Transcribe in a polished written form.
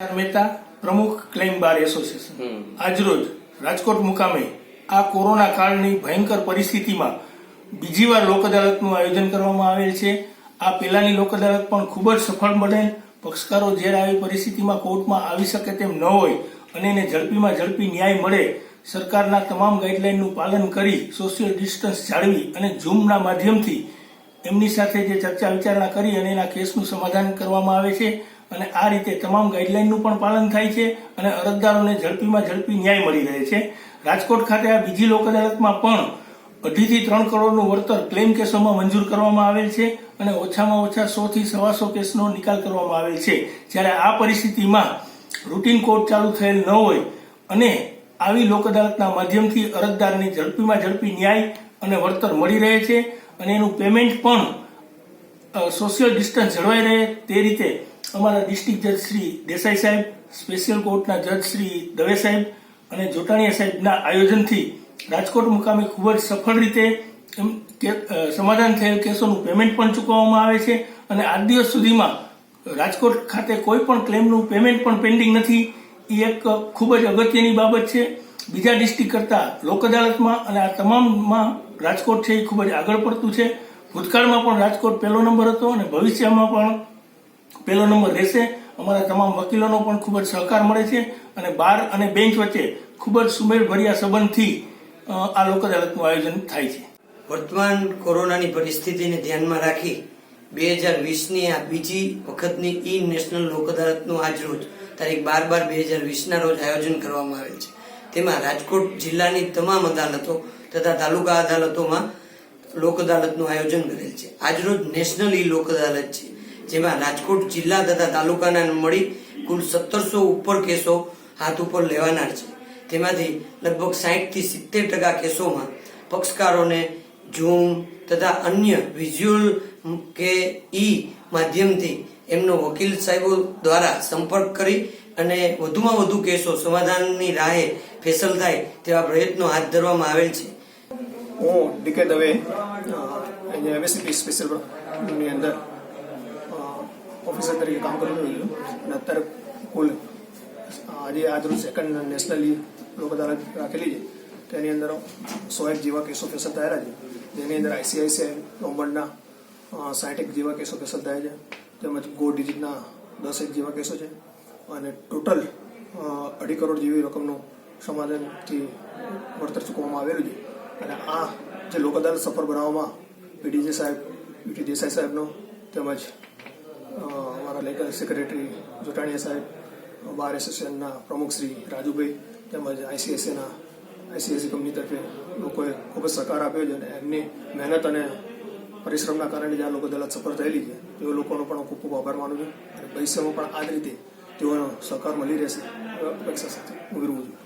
મહેતા પ્રમુખ claim bar association આજરોજ રાજકોટ મુકામે આ કોરોના કાળની ભયંકર પરિસ્થિતિમાં બીજી વાર લોક અદાલતનું આયોજન કરવામાં આવેલ છે। આ પહેલાની લોક અદાલત પણ ખૂબ જ સફળ બનેલ। પક્ષકારો જ્યારે આવી પરિસ્થિતિમાં કોર્ટમાં આવી શકે તેમ ન હોય અને એને ઝડપીમાં ઝડપી ન્યાય મળે, સરકારના તમામ ગાઈડલાઈનનું પાલન કરી સોશિયલ ડિસ્ટન્સ જાળવી અને ઝૂમના માધ્યમથી એમની સાથે જે ચર્ચા વિચારણા કરી અને એના કેસનું સમાધાન કરવામાં આવે છે અને આ રીતે તમામ ગાઈડલાઈનનું પણ પાલન થાય છે અને અરજદારોને ઝડપીમાં ઝડપી ન્યાય મળી રહે છે। રાજકોટ ખાતે આ બીજી લોક અદાલતમાં પણ 2.5 થી 3 કરોડનું વળતર ક્લેમ કેસોમાં મંજૂર કરવામાં આવેલ છે અને ઓછામાં ઓછા 100 થી 125 કેસનો નિકાલ કરવામાં આવેલ છે। જ્યારે આ પરિસ્થિતિમાં રૂટીન કોર્ટ ચાલુ થયેલ ન હોય અને આવી લોક અદાલતના માધ્યમથી અરજદારને ઝડપીમાં ઝડપી ન્યાય અને વળતર મળી રહે છે અને એનું પેમેન્ટ પણ સોશિયલ ડિસ્ટન્સ જળવાઈ રહે તે રીતે અમારા ડિસ્ટ્રિક્ટ જજ શ્રી દેસાઈ સાહેબ, સ્પેશિયલ કોર્ટના જજ શ્રી દવે સાહેબ અને જોટાણીયા સાહેબના આયોજનથી રાજકોટ મુકામે ખૂબ જ સફળ રીતે સમાધાન થયેલ કેસોનું પેમેન્ટ પણ ચૂકવવામાં આવે છે અને આજ દિવસ સુધીમાં રાજકોટ ખાતે કોઈ પણ ક્લેમનું પેમેન્ટ પણ પેન્ડિંગ નથી। એ એક ખૂબ જ અગત્યની બાબત છે। બીજા ડિસ્ટ્રિક્ટ કરતા લોક અદાલતમાં અને આ તમામમાં રાજકોટ છે એ ખૂબ જ આગળ પડતું છે। ભૂતકાળમાં પણ રાજકોટ પહેલો નંબર હતો અને ભવિષ્યમાં પણ પહેલો નંબર રહેશે। અમારા તમામ વકીલોનો પણ ખૂબ જ સહકાર મળે છે અને બાર અને બેન્ચ વચ્ચે ખૂબ જ સુમેળભર્યા સંબંધથી આ લોક અદાલતનું આયોજન થાય છે। વર્તમાન કોરોનાની પરિસ્થિતિને ધ્યાનમાં રાખી 2020ની આ બીજી વખતની ઈ નેશનલ લોક અદાલતનું આજ રોજ તારીખ 12/12/2020ના રોજ આયોજન કરવામાં આવેલ છે। તેમાં રાજકોટ જિલ્લાની તમામ અદાલતો તથા તાલુકા અદાલતોમાં લોક અદાલતનું આયોજન કરેલ છે। આજ રોજ નેશનલ ઈ લોક અદાલત છે, જેમાં રાજકોટ જિલ્લા તથા તાલુકાના મળી કુલ 1700 ઉપર કેસો હાથ ઉપર લેવાના છે। તેમાંથી લગભગ 60 થી 70% કેસોમાં પક્ષકારોને ઝૂમ તથા અન્ય વિઝ્યુઅલ કે ઈ માધ્યમથી એમનો વકીલ સાહેબો દ્વારા સંપર્ક કરી અને વધુમાં વધુ કેસો સમાધાનની રાહે ફેસલ થાય તેવા પ્રયત્નો હાથ ધરવામાં આવેલ છે। હું ડીકે દવે અહીંયા એમએસસીપી સ્પેશિયલની અંદર ઓફિસર તરીકે કામ કરી રહ્યો છું અને અત્યારે કુલ આજરોજ સેકન્ડ નેશનલી લોક અદાલત રાખેલી છે, તેની અંદર 101 જેવા કેસો ફેસલ થયેલા છે, જેની અંદર આઈસીઆઈસીઆઈ લોમ્બાર્ડના 60 જેવા કેસો ફેસલ થયા છે, તેમજ ગો ડિજિટના 10 જેવા કેસો છે અને ટોટલ 2.5 કરોડ જેવી રકમનું સમાધાનથી વળતર ચૂકવવામાં આવેલું છે। અને આ જે લોક અદાલત સફળ બનાવવામાં પીડીજે સાહેબ, યુટી દેસાઈ સાહેબનો તેમજ અમારા લીગલ સેક્રેટરી જોટાણીયા સાહેબ, બાર એસોસિએશનના પ્રમુખ શ્રી રાજુભાઈ તેમજ આઈસીઆઈસી કંપની તરફે લોકોએ ખૂબ જ સહકાર આપ્યો છે અને એમની મહેનત અને પરિશ્રમના કારણે જે આ લોક અદાલત સફળ થયેલી છે તેઓ લોકોનો પણ ખૂબ ખૂબ આભાર માનું છું અને ભવિષ્યમાં પણ આ જ રીતે તેઓનો સહકાર મળી રહેશે અપેક્ષા સાથે હું વિરમું છું।